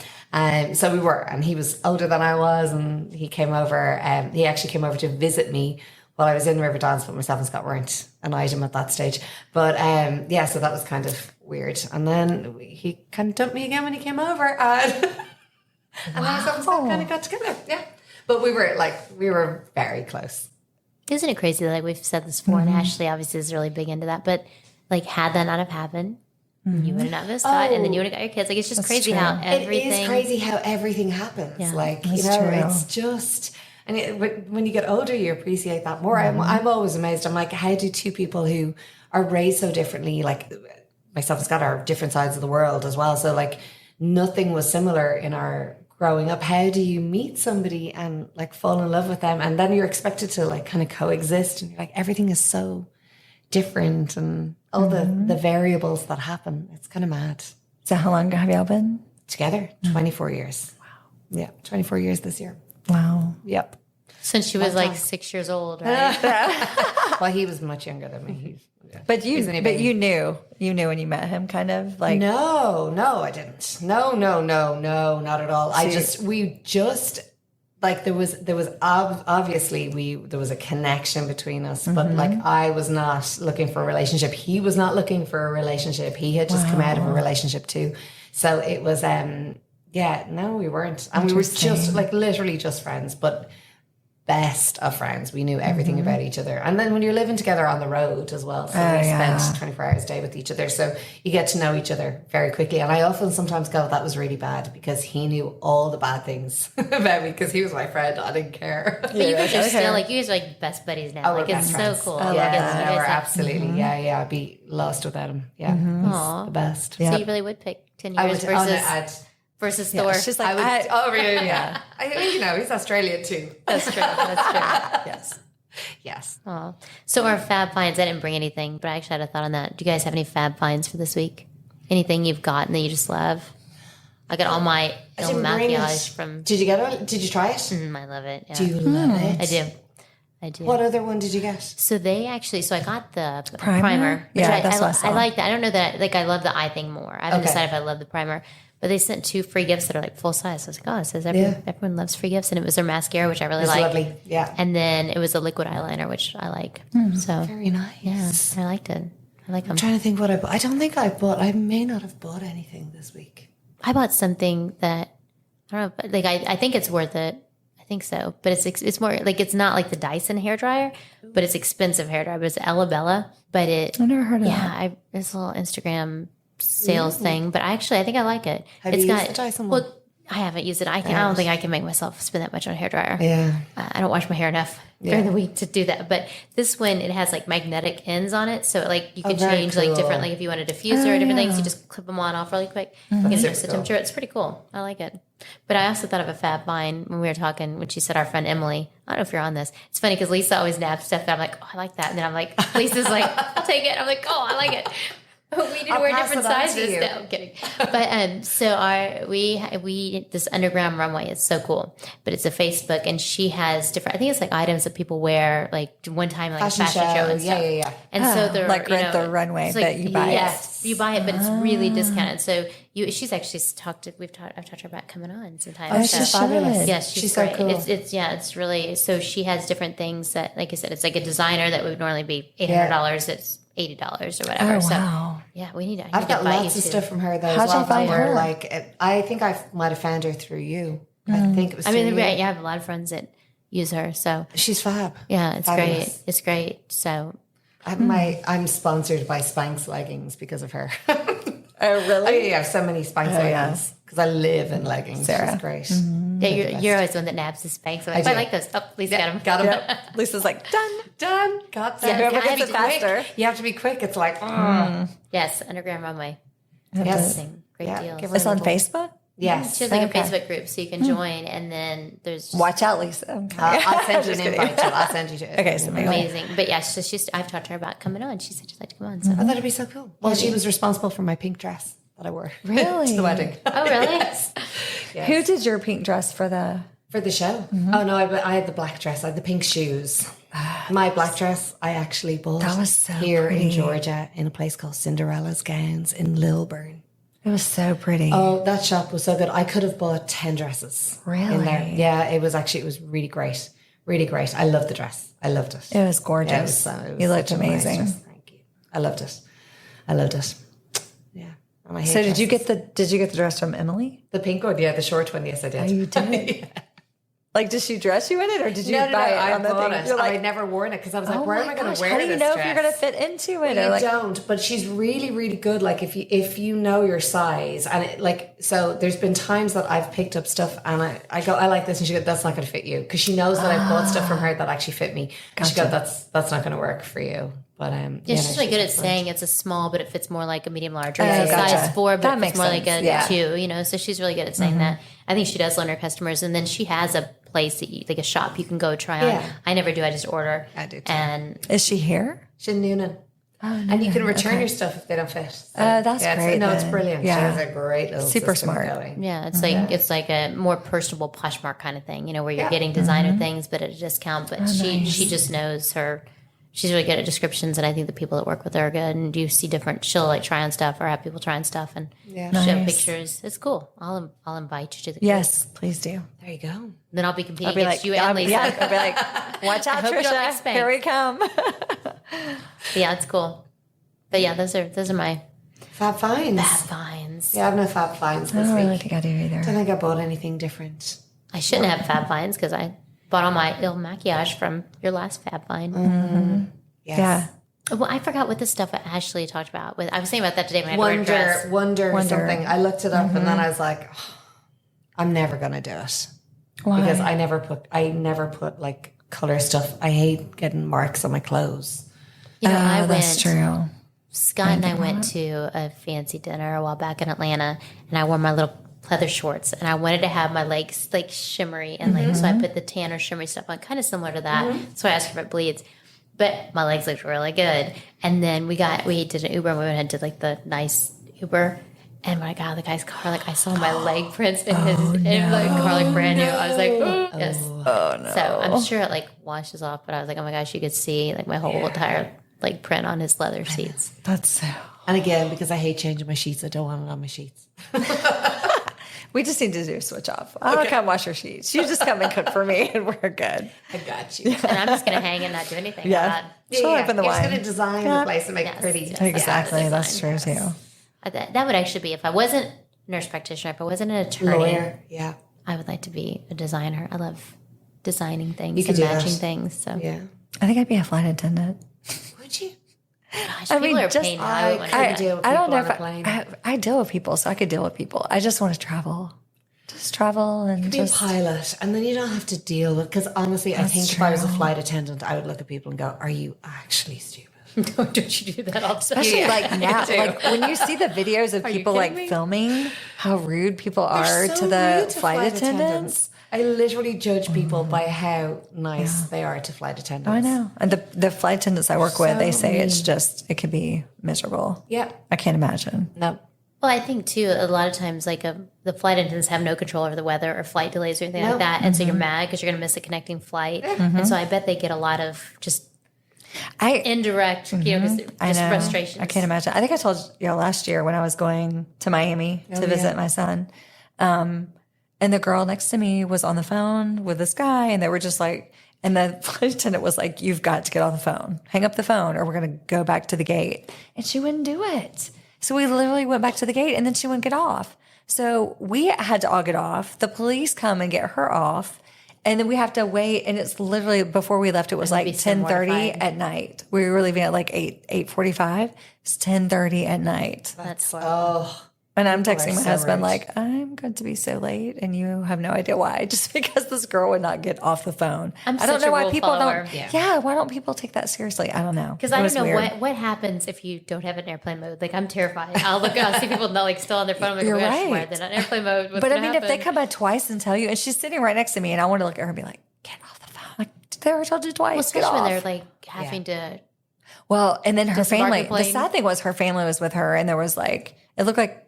So we were, and he was older than I was, and he came over. He actually came over to visit me while I was in Riverdance, but myself and Scott weren't an item at that stage. But so that was kind of weird. And then he kind of dumped me again when he came over, and myself and Scott kind of got together. Yeah, but we were very close. Isn't it crazy? Like we've said this before, and Ashley obviously is really big into that. But like, had that not have happened, you wouldn't have this Scott, and then you would have got your kids. Like, it's just crazy true. how everything. It is crazy how everything happens. Yeah, like, that's true. it's just, and when you get older, you appreciate that more. I'm always amazed. I'm like, how do 2 people who are raised so differently, like myself and Scott, are different sides of the world as well. So like, nothing was similar in our growing up. How do you meet somebody and like fall in love with them, and then you're expected to like kind of coexist, and you're like, everything is so different, and all the variables that happen. It's kind of mad. So how long have y'all been Together, 24 years. Wow. Yeah, 24 years this year. Wow. Yep. Since she was like 6 years old, right? Well, he was much younger than me. But you He's only a baby. you knew when you met him, kind of like No, I didn't. No, not at all. We just like there was obviously there was a connection between us, but like I was not looking for a relationship. He was not looking for a relationship. He had just come out of a relationship too. So it was no, we weren't. And we were just like literally just friends, but best of friends. We knew everything about each other. And then when you're living together on the road as well, so we spent 24 hours a day with each other. So you get to know each other very quickly. And I often sometimes go, that was really bad because he knew all the bad things about me because he was my friend. I didn't care. But you guys are still like, you guys are like best buddies now. We're Like, it's best so friends. cool. Yeah, Like, it's, you no, guys we're have- absolutely. Yeah. I'd be lost without him. Yeah. Aw. He's the best. So you really would pick 10 years versus Thor. she's like yeah. He's Australian too. That's true. yes. Yes. Aw. So our fab finds, I didn't bring anything, but I actually had a thought on that. Do you guys have any fab finds for this week? Anything you've gotten that you just love? I got all my didn't bring maquillage it. from. Did you get it? Did you try it? I love it. Yeah. Do you love it? I do. I do. What other one did you get? So they actually, so I got the Primer? which Yeah, that's what I saw. I like that. I don't know that, like I love the eye thing more. I haven't Okay. decided if I love the primer, but they sent 2 free gifts that are like full size. So I was like, oh, it says everyone loves free gifts. And it was their mascara, which I really It's like. lovely. Yeah. And then it was a liquid eyeliner, which I like. So Very nice. yeah, I liked it. I like them. I'm trying to think what I bought. I don't think I may not have bought anything this week. I bought something that, I don't know, but like I think it's worth it. I think so. But it's more like, it's not like the Dyson hairdryer, but it's expensive hairdryer. But it's Ella Bella. But I've never heard of that. yeah, it's a little Instagram sales thing, but I think I like it. Have It's you got used the Dyson one? well, I haven't used it. I don't think I can make myself spend that much on a hairdryer. Yeah. I don't wash my hair enough during the week to do that. But this one, it has like magnetic ends on it, so like you can very change like cool. different, like if you want a diffuser or different things, you just clip them on off really quick. You can adjust the temperature. It's pretty cool. I like it. But I also thought of a Fab Vine when we were talking, when she said our friend Emily. I don't know if you're on this. It's funny because Lisa always nabs stuff that I'm like, oh, I like that. And then I'm like, Lisa's like, I'll take it. I'm like, oh, I like it. We need to I'll wear pass different it on to sizes. you. No, I'm kidding. But so we this underground runway is so cool. But it's a Facebook, and she has different. I think it's like items that people wear like one time, like Fashion a fashion show and show. stuff. Yeah. And so they're like rent the runway, it's like, but you buy it. yes, you buy it, but it's really discounted. So she's actually talked to I've talked to her about coming on sometimes. Oh, So- she's fabulous. Yes, she's so great. cool. It's really, so she has different things that, like I said, it's like a designer that would normally be $800. It's $80 or whatever. Oh, So wow. yeah, we need to. I've got lots of stuff from her though. How'd as well, you find where, her? like, I think I might have found her through you. I think it was. I mean, through you. right, yeah, I have a lot of friends that use her. So She's fab. yeah, it's Fabulous. great. It's great. So I'm sponsored by Spanx leggings because of her. Oh, really? I have so many Spanx leggings because I live in leggings. Sarah. She's great. yeah, you're always the one that nabs the Spanx. I'm like, I I do. like those. Oh, Lisa got them. Got 'em. Yep. Lisa's like, done. Got Yeah, them. whoever You have gets to it be quick. faster. You have to be quick. It's like, Yes, Underground Runway. yes, Amazing. Great Yeah, deals. give her It's on Facebook? yes. She has like Okay. a Facebook group, so you can join, and then there's Watch out, Lisa. Okay. I'll send you Just an kidding. invite. I'll send you to it. Okay, so maybe. amazing. But yeah, so I've talked to her about coming on. She said she'd like to come on. So. I thought it'd be so cool. Well, she was responsible for my pink dress that I wore Really? to the wedding. Oh, really? Who did your pink dress for the? For the show? Oh no, I had the black dress. I had the pink shoes. My black dress I actually bought That was so here in pretty. Georgia in a place called Cinderella's Gowns in Lilburn. It was so pretty. Oh, that shop was so good. I could have bought 10 dresses. In there. Really? Yeah, it was really great. Really great. I loved the dress. I loved it. It was gorgeous. Yeah, it was You looked such a nice amazing. dress. Thank you. I loved it. I loved it. Yeah. And I hate So did you dresses. get the dress from Emily? the pink one? Yeah, the short one. Yes, I did. Oh, you did? Like, did she dress you in it, or did you No, buy it I on the bought thing? it. You're like, I'd never worn it because I was like, oh where my am I going gosh, to wear how do you this know dress? if you're going to fit into it? You Or like, don't, but she's really, really good. Like if you know your size, and so there's been times that I've picked up stuff and I go, I like this, and she goes, that's not going to fit you, because she knows that I bought stuff from her that actually fit me. And she goes, that's not going to work for you. But Yeah, she's really good at saying it's a small, but it fits more like a medium large, or Yeah, it's a gotcha. size 4, but That it's makes more like sense. a Yeah. 2. So she's really good at saying that. I think she does learn her customers, and then she has a place that like a shop you can go try on. Yeah. I never do. I just order. I do too. And is she here? She's in Noonan. And you can return your stuff if they don't fit. So, That's it's- great No, it's then. brilliant. Yeah. She has a great little Super system smart. going. yeah, it's like a more personable Poshmark kind of thing, where you're Yeah. getting designer things, but at a discount. But she just knows her. She's really good at descriptions, and I think the people that work with her are good. And you see different. She'll like try on stuff or have people try on stuff and Yeah. show Nice. pictures. It's cool. I'll invite you to the. Yes, please do. There you go. Then I'll be competing I'll be against like, you and Lisa. I'll be like, watch out, hope you don't like Trisha. Spanx. Here we come. Yeah, it's cool. But yeah, those are my Fab finds. Fab finds. Yeah, I have no fab finds I this don't really week. think I do I either. don't think I bought anything different. I shouldn't have Fab finds because I bought all my ill maquillage from your last Fab find. Yes. Yeah. Well, I forgot what the stuff that Ashley talked about. I was thinking about that today when I had to wear a dress. Wonder Wonder. something. I looked it up and then I was like, "Oh, I'm never gonna do it Why? because I never put like color stuff. I hate getting marks on my clothes. I that's went. true. Scott and I went to a fancy dinner a while back in Atlanta, and I wore my little pleather shorts, and I wanted to have my legs like shimmery, and like so I put the tan or shimmery stuff on, kind of similar to that. So I asked if it bleeds. But my legs looked really good. And then we did an Uber and we went ahead to like the nice Uber. And when I got out of the guy's car, like I saw my leg prints in his in the car, like brand new. I was like, oh, yes. Oh no. So I'm sure it like washes off, but I was like, oh my gosh, you could see like my whole entire like print on his leather seats. That's so. And again, because I hate changing my sheets, I don't want it on my sheets. We just need to do a switch off. I don't come wash your sheets. You just come and cook for me, and we're good. I got you. And I'm just gonna hang and not do anything. Yeah. Show up in the You're wine. just going to design the place and make it pretty. Yes. Exactly. Yeah, That's true design. too. That would actually be if I wasn't a nurse practitioner, if I wasn't an attorney, Lawyer, yeah. I would like to be a designer. I love designing things You could and do matching that. things. So Yeah. I think I'd be a flight attendant. Would you? gosh, I people mean, are just- paying I now. couldn't deal with I don't people know on if a plane. I deal with people, so I could deal with people. I just want to travel. Just travel and Be just. a pilot, and then you don't have to deal with. Because honestly, I think if I was a flight attendant, I would look at people and go, "Are you actually stupid?" Don't you do that all the time? Especially like now, like when you see the videos of Are you people kidding like me? filming how rude people are They're so to the rude to flight attendants. I literally judge people by how nice they are to flight attendants. I know. And the flight attendants I work with, they say it's mean. just, it could be miserable. Yeah. I can't imagine. No. Well, I think too, a lot of times, like the flight attendants have no control over the weather or flight delays or anything like that, and so you're mad because you're going to miss a connecting flight, and so I bet they get a lot of just indirect, just I know. frustration. I can't imagine. I think I told you last year when I was going to Miami to visit my son. And the girl next to me was on the phone with this guy, and they were just like, and the flight attendant was like, "You've got to get on the phone, hang up the phone, or we're going to go back to the gate." And she wouldn't do it. So we literally went back to the gate, and then she wouldn't get off. So we had to all get off. The police come and get her off. And then we have to wait, and it's literally before we left. It was like be so 10:30 mortified. at night. We were leaving at like 8:45. It's 10:30 at night, That's and I'm texting my so husband rude. like, "I'm going to be so late, and you have no idea why." Just because this girl would not get off the phone. I'm I don't such know a why rule people follower. don't. Yeah. Yeah, why don't people take that seriously? I don't know. because It I was don't know weird. what happens if you don't have an airplane mode. Like I'm terrified. I'll see people not like still on their phone. I'm like, You're oh my gosh, why are right. they not in airplane mode? What's But I gonna mean, if they happen? come by twice and tell you, and she's sitting right next to me, and I want to look at her and be like, "Get off the phone!" Like they already told you twice. well, Get especially when off. they're like having to. Well, and then her Disembark family, the plane. the sad thing was her family was with her, and there was like, it looked like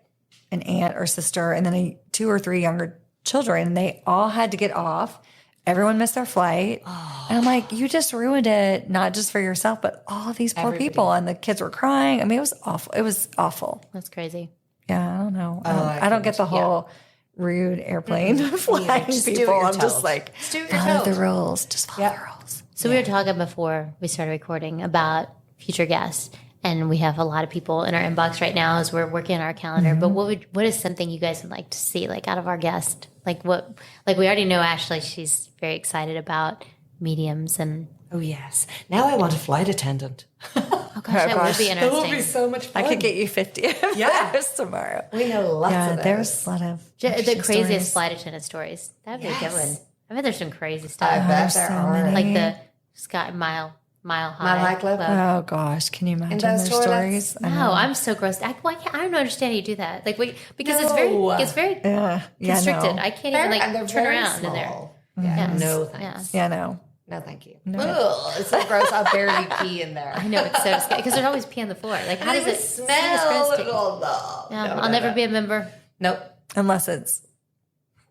an aunt or sister, and then 2 or 3 younger children, and they all had to get off. Everyone missed their flight. And I'm like, you just ruined it, not just for yourself, but all these poor people. And the kids were crying. I mean, it was awful. It was awful. That's crazy. Yeah, I don't know. I I don't get the whole rude airplane flying Just do people. what you're I'm just told. like, Just do what you're follow the told. rules. Just follow the rules. So we were talking before we started recording about future guests, and we have a lot of people in our inbox right now as we're working on our calendar. But what is something you guys would like to see, like out of our guest? Like what? Like we already know Ashley; she's very excited about mediums, and Oh, yes. Now I want a flight attendant. oh gosh, that would be That would interesting. be so much fun. I could get you 50 of Yeah. those tomorrow. We know lots Yeah, of those. there's a lot of The interesting craziest stories. flight attendant stories. That'd be a good Yes. one. I bet there's some crazy stuff, I bet so there are. many. like the Sky Mile High High Club? Oh gosh, can you imagine those those toilets? stories? I No, know. I'm so grossed. I don't understand how you do that. Like, because No. it's very Yeah, constricted. no. I can't even And they're like turn very around in there. small. Yeah, Yes. no Yeah. thanks. Yeah, no. No, thank you. Ugh, it's so gross. I'll barely pee in there. I know it's so disgusting because there's always pee on the floor. Like, how does it smell? disgusting? No, Yeah, I'll never be a member. Nope. Unless it's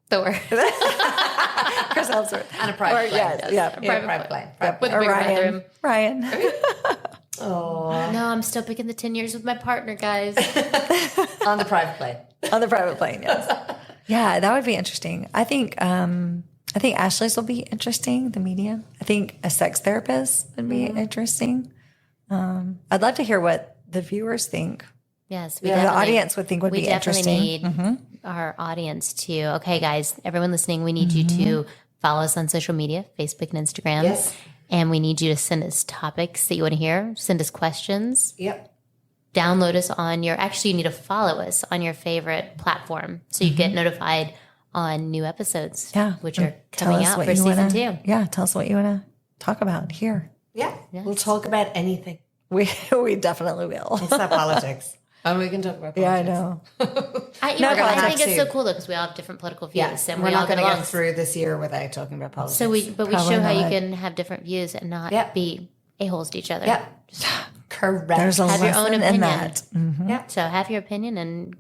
Thor. Chris Hemsworth. On a private plane. Yes, yeah. A Yeah, private plane. With a Or big bathroom. Ryan. Oh, No, I'm still picking the 10 years with my partner, guys. on the private plane. On the private plane, yes. Yeah, that would be interesting. I think Ashley's will be interesting, the medium. I think a sex therapist would be interesting. I'd love to hear what the viewers think. Yes, The audience would think would we be definitely interesting. need our audience to, okay, guys, everyone listening, we need you to follow us on social media, Facebook and Instagram. Yes. And we need you to send us topics that you want to hear, send us questions, Yep. download us on actually, you need to follow us on your favorite platform so you get notified on new episodes, Yeah. which are Tell coming us out what for you season wanna- 2. Yeah, tell us what you want to talk about here. Yeah. We'll talk about anything. We definitely will. It's not politics. And we can talk about politics. Yeah, I know. I we're gonna I have think it's so to. cool though because we all have different political views Yes. and We're we all not get going to along. get through this year without talking about politics. So we Probably show how you not. can have different views and not Yeah. be a-holes to each other. Yeah. Correct. There's a Have your own lesson in opinion. that. yeah. So have your opinion and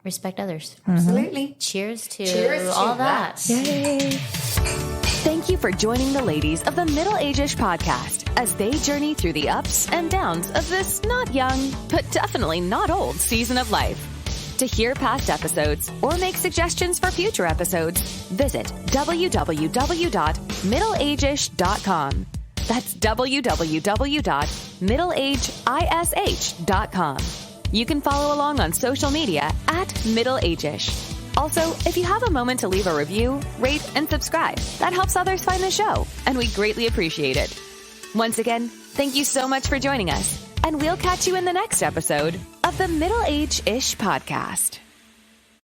respect others. Absolutely. Cheers to Cheers to all that. Yay. Thank you for joining the ladies of the Middle AGEish podcast as they journey through the ups and downs of this not young, but definitely not old season of life. To hear past episodes or make suggestions for future episodes, visit www.middleageish.com. That's www.middleageish.com. You can follow along on social media at Middle AGEish. Also, if you have a moment to leave a review, rate, and subscribe, that helps others find the show, and we greatly appreciate it. Once again, thank you so much for joining us, and we'll catch you in the next episode of the Middle AGEish podcast.